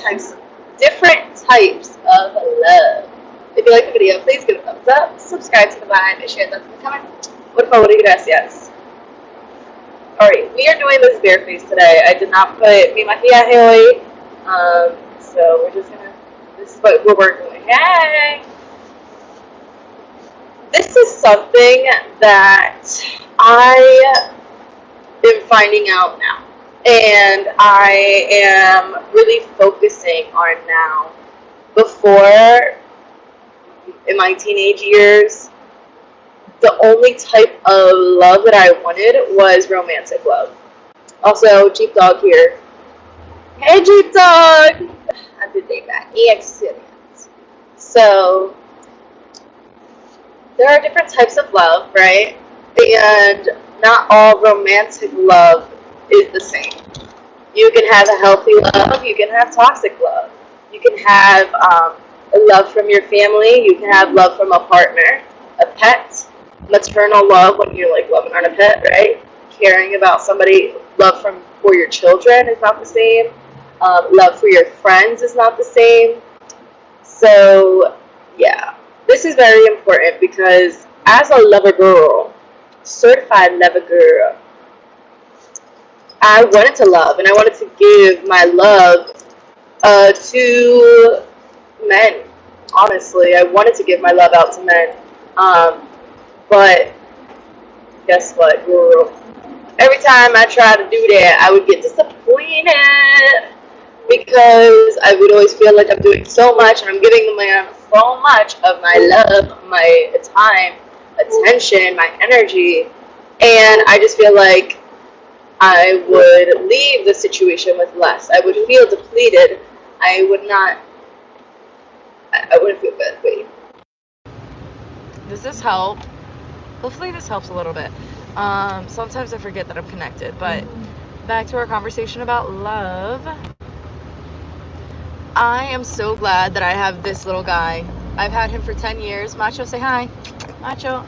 types of love. If you like the video, please give it a thumbs up, subscribe to the vibe, and share that in the comments. Por favor y gracias. Alright, we are doing this bare face today. I did not put mi maquillaje hoy, so we're just gonna, this is what we're working with. Hey! This is something that I am finding out now, and I am really focusing on now. Before, in my teenage years, the only type of love that I wanted was romantic love. Also, Jeep Dog here. Hey, Jeep Dog! I did take that. Excellent. So, there are different types of love, right? And not all romantic love is the same. You can have a healthy love, you can have toxic love. You can have a love from your family, you can have love from a partner, a pet, maternal love when you're like loving on a pet, right? Caring about somebody, love for your children is not the same. Love for your friends is not the same. So, yeah. This is very important because as a lover girl, certified lover girl, I wanted to love and I wanted to give my love to men. Honestly, I wanted to give my love out to men. But guess what, girl? Every time I tried to do that, I would get disappointed because I would always feel like I'm doing so much and I'm giving the man so much of my love, my time, attention, my energy, and I just feel like I would leave the situation with less. I would feel depleted. I wouldn't feel good. Wait. Does this help? Hopefully this helps a little bit. Sometimes I forget that I'm connected, but back to our conversation about love. I am so glad that I have this little guy. I've had him for 10 years. Macho, say hi. Macho,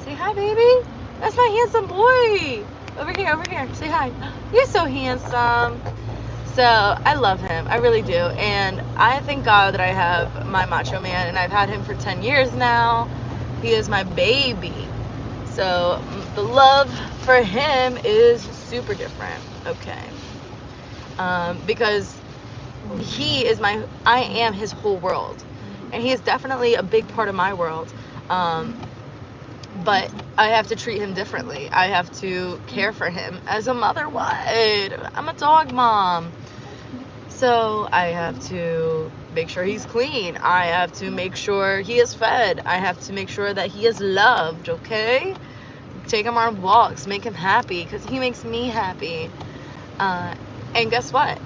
say hi, baby. That's my handsome boy. Over here. Say hi. You're so handsome. So I love him. I really do. And I thank God that I have my macho man, and I've had him for 10 years now. He is my baby. So the love for him is super different. Okay. Because I am his whole world, and he is definitely a big part of my world, but I have to treat him differently. I have to care for him as a mother would. I'm a dog mom, so I have to make sure he's clean. I have to make sure he is fed. I have to make sure that he is loved, okay? Take him on walks, make him happy, because he makes me happy. And guess what?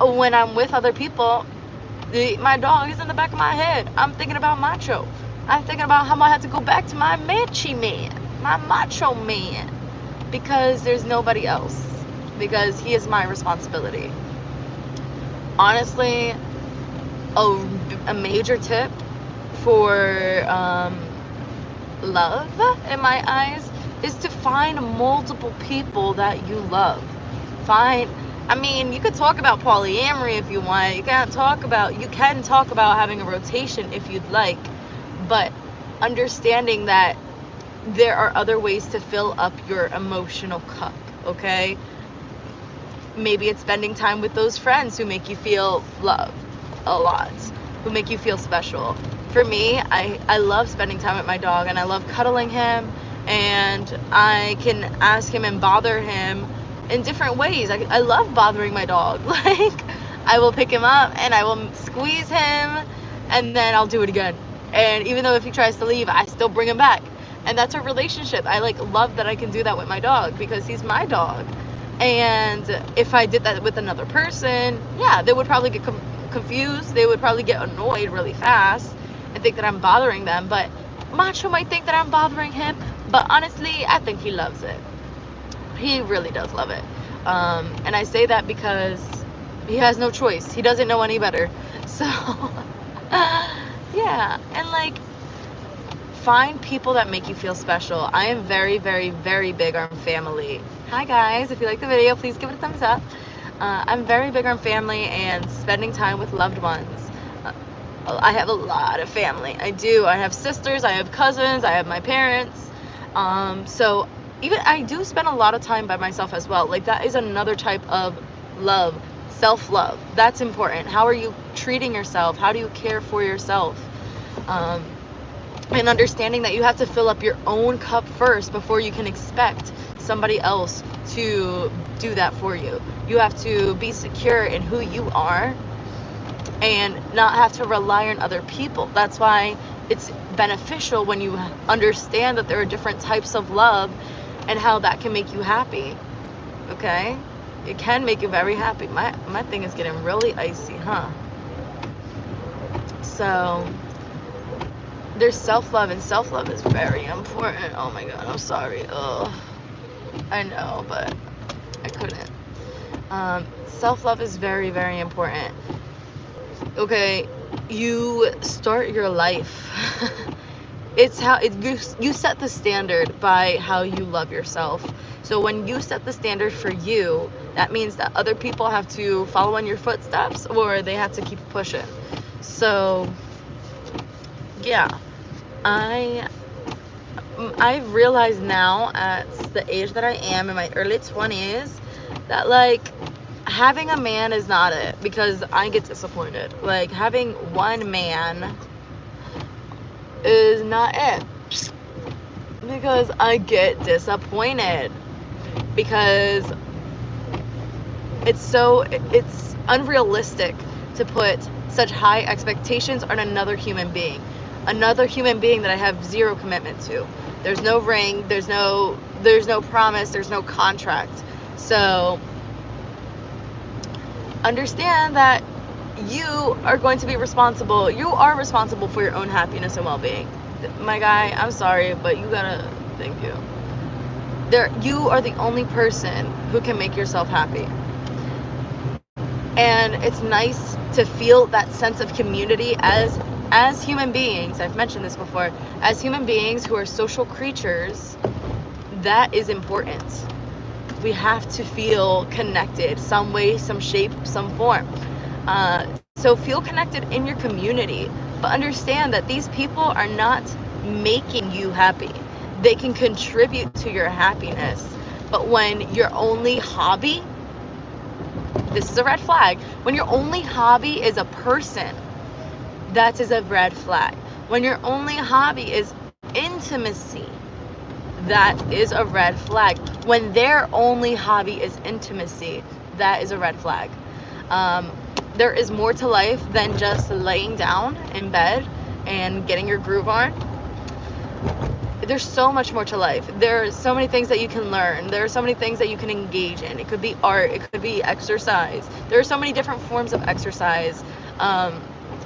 When I'm with other people, my dog is in the back of my head. I'm thinking about Macho. I'm thinking about how I have to go back to my manchi man, my macho man, because there's nobody else, because he is my responsibility. Honestly, a major tip for love, in my eyes, is to find multiple people that you love. You could talk about polyamory if you want. You can talk about having a rotation if you'd like, but understanding that there are other ways to fill up your emotional cup, okay? Maybe it's spending time with those friends who make you feel loved a lot, who make you feel special. For me, I love spending time with my dog, and I love cuddling him, and I can ask him and bother him in different ways. I love bothering my dog. Like, I will pick him up and I will squeeze him, and then I'll do it again. And even though if he tries to leave, I still bring him back. And that's a relationship. I love that I can do that with my dog because he's my dog. And if I did that with another person, yeah, they would probably get confused. They would probably get annoyed really fast and think that I'm bothering them. But Macho might think that I'm bothering him, but honestly, I think he loves it. He really does love it. And I say that because he has no choice. He doesn't know any better. So, yeah. And find people that make you feel special. I am very, very, very big on family. Hi guys, if you like the video, please give it a thumbs up. I'm very big on family and spending time with loved ones. Uh, I have a lot of family. I do. I have sisters, I have cousins, I have my parents. So even I do spend a lot of time by myself as well. Like, that is another type of love, self-love. That's important. How are you treating yourself? How do you care for yourself? Um, and understanding that you have to fill up your own cup first before you can expect somebody else to do that for you. You have to be secure in who you are and not have to rely on other people. That's why it's beneficial when you understand that there are different types of love and how that can make you happy. Okay? It can make you very happy. My thing is getting really icy, huh? So there's self-love, and self-love is very important. Oh my god, I'm sorry. Ugh. I know, but I couldn't. Self-love is very, very important. Okay, you start your life. It's how you set the standard by how you love yourself. So when you set the standard for you, that means that other people have to follow in your footsteps, or they have to keep pushing. So yeah, I've realized now at the age that I am in my early 20s that, like, having a man is not it, because I get disappointed. Like, having one man is not it, because I get disappointed, because it's unrealistic to put such high expectations on another human being that I have zero commitment to. There's no ring, there's no promise, there's no contract. So understand that you are going to be responsible. You are responsible for your own happiness and well-being. My guy, I'm sorry, but you gotta, thank you. You are the only person who can make yourself happy. And it's nice to feel that sense of community as human beings. I've mentioned this before. As human beings who are social creatures, that is important. We have to feel connected, some way, some shape, some form. So feel connected in your community, but understand that these people are not making you happy. They can contribute to your happiness, but when your only hobby, this is a red flag, when your only hobby is a person, that is a red flag. When your only hobby is intimacy, that is a red flag. When their only hobby is intimacy, that is a red flag. There is more to life than just laying down in bed and getting your groove on. There's so much more to life. There are so many things that you can learn. There are so many things that you can engage in. It could be art, it could be exercise. There are so many different forms of exercise, and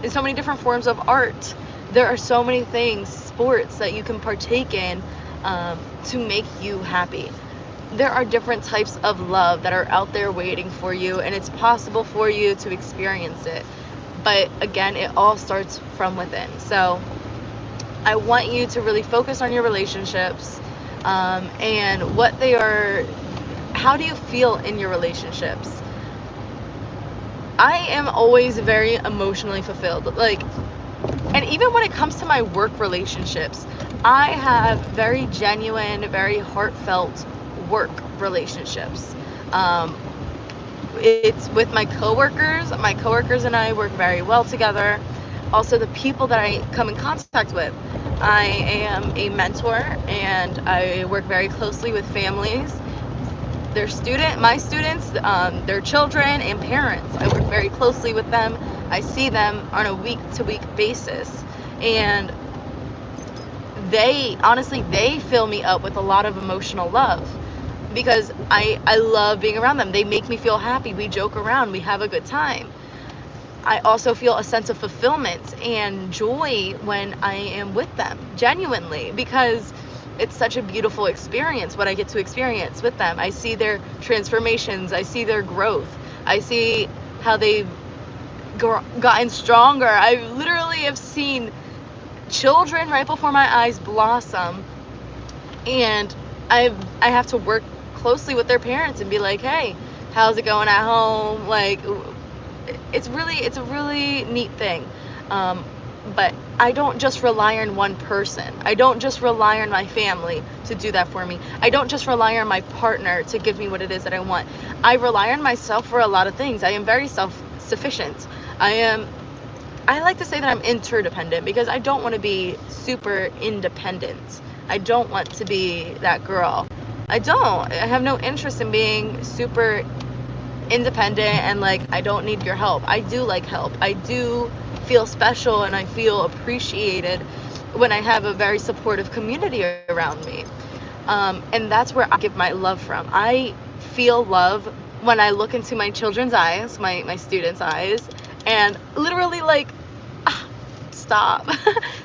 so many different forms of art. There are so many things, sports, that you can partake in to make you happy. There are different types of love that are out there waiting for you, and it's possible for you to experience it. But again, it all starts from within. So I want you to really focus on your relationships, and what they are. How do you feel in your relationships? I am always very emotionally fulfilled. Like, and even when it comes to my work relationships, I have very genuine, very heartfelt work relationships. It's with my coworkers. My coworkers and I work very well together. Also, the people that I come in contact with. I am a mentor, and I work very closely with families, my students, their children and parents. I work very closely with them. I see them on a week-to-week basis, and they fill me up with a lot of emotional love, because I love being around them. They make me feel happy. We joke around, we have a good time. I also feel a sense of fulfillment and joy when I am with them, genuinely, because it's such a beautiful experience what I get to experience with them. I see their transformations, I see their growth, I see how they've gotten stronger. I literally have seen children right before my eyes blossom, and I have to work closely with their parents and be like, hey, how's it going at home? Like, it's a really neat thing. But I don't just rely on one person. I don't just rely on my family to do that for me. I don't just rely on my partner to give me what it is that I want. I rely on myself for a lot of things. I am very self-sufficient. I like to say that I'm interdependent because I don't want to be super independent. I don't want to be that girl. I don't. I have no interest in being super independent and like I don't need your help. I do like help. I do feel special and I feel appreciated when I have a very supportive community around me. And that's where I get my love from. I feel love when I look into my children's eyes, my students' eyes, and literally like, ah, stop.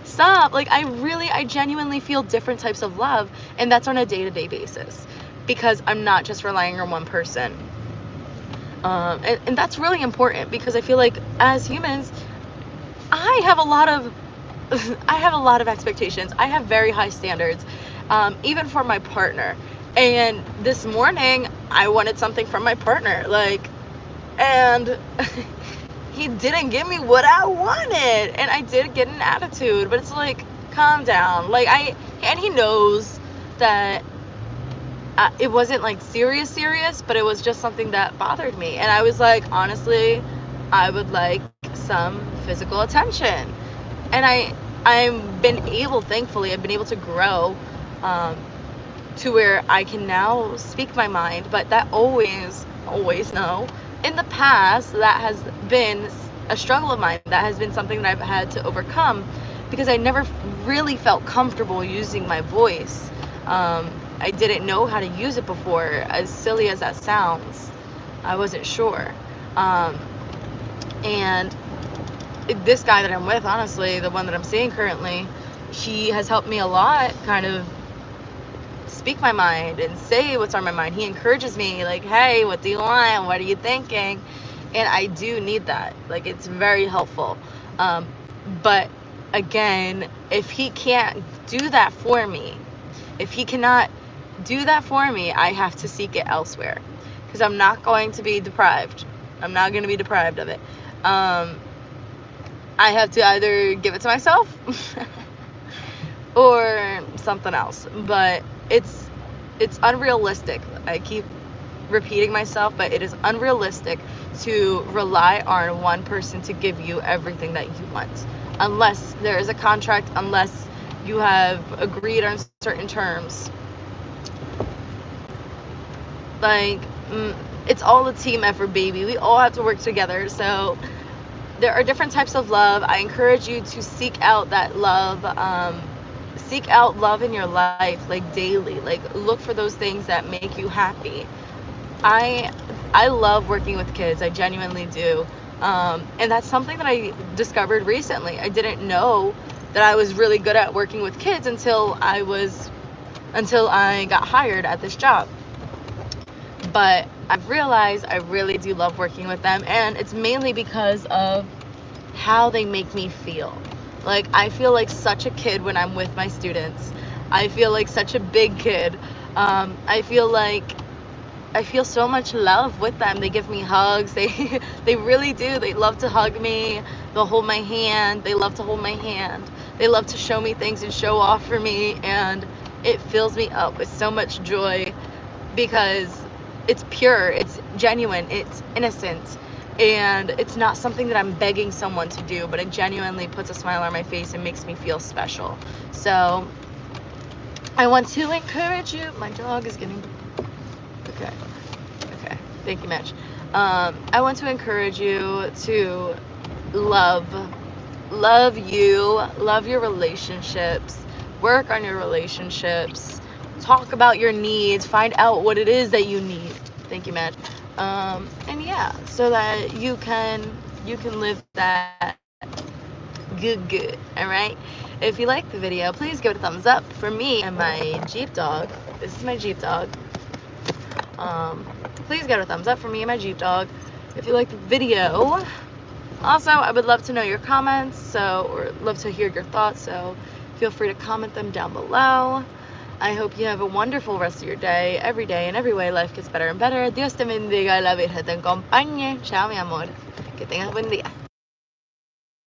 Stop. Like I genuinely feel different types of love, and that's on a day-to-day basis because I'm not just relying on one person. And that's really important because I feel like as humans, I have a lot of I have a lot of expectations. I have very high standards, even for my partner. And this morning, I wanted something from my partner, like, and he didn't give me what I wanted, and I did get an attitude. But it's like, calm down. Like and he knows that it wasn't like serious, but it was just something that bothered me. And I was like, honestly, I would like some physical attention. And thankfully, I've been able to grow to where I can now speak my mind. But that always no. In the past, that has been a struggle of mine. That has been something that I've had to overcome because I never really felt comfortable using my voice. I didn't know how to use it before, as silly as that sounds. I wasn't sure. And this guy that I'm with, honestly, the one that I'm seeing currently, he has helped me a lot kind of speak my mind and say what's on my mind. He encourages me, like, hey, what do you want? What are you thinking? And I do need that. Like, it's very helpful. But again, if he can't do that for me, if he cannot do that for me, I have to seek it elsewhere because I'm not going to be deprived. I'm not going to be deprived of it. I have to either give it to myself or something else. But it's unrealistic. I keep repeating myself, but it is unrealistic to rely on one person to give you everything that you want, unless there is a contract, unless you have agreed on certain terms. Like, it's all a team effort, baby. We all have to work together. So there are different types of love. I encourage you to seek out that love. Seek out love in your life, like daily. Like, look for those things that make you happy. I love working with kids. I genuinely do. And that's something that I discovered recently. I didn't know that I was really good at working with kids until I got hired at this job. But I've realized I really do love working with them, and it's mainly because of how they make me feel. Like, I feel like such a kid when I'm with my students. I feel like such a big kid. I feel so much love with them. They give me hugs. They really do. They love to hug me. They'll hold my hand. They love to hold my hand. They love to show me things and show off for me, and it fills me up with so much joy because it's pure, it's genuine, it's innocent, and it's not something that I'm begging someone to do, but it genuinely puts a smile on my face and makes me feel special. So I want to encourage you. My dog is getting okay, thank you, Mitch. I want to encourage you to love your relationships, work on your relationships, talk about your needs, find out what it is that you need. Thank you, Matt. And yeah, so that you can live that good. All right. If you like the video, please give it a thumbs up. For me and my Jeep dog, this is my Jeep dog. Please give it a thumbs up for me and my Jeep dog if you like the video. Also, I would love to know your comments, or love to hear your thoughts, so feel free to comment them down below. I hope you have a wonderful rest of your day. Every day, in every way, life gets better and better. Dios te bendiga y la Virgen te acompañe. Chao, mi amor. Que tengas buen día.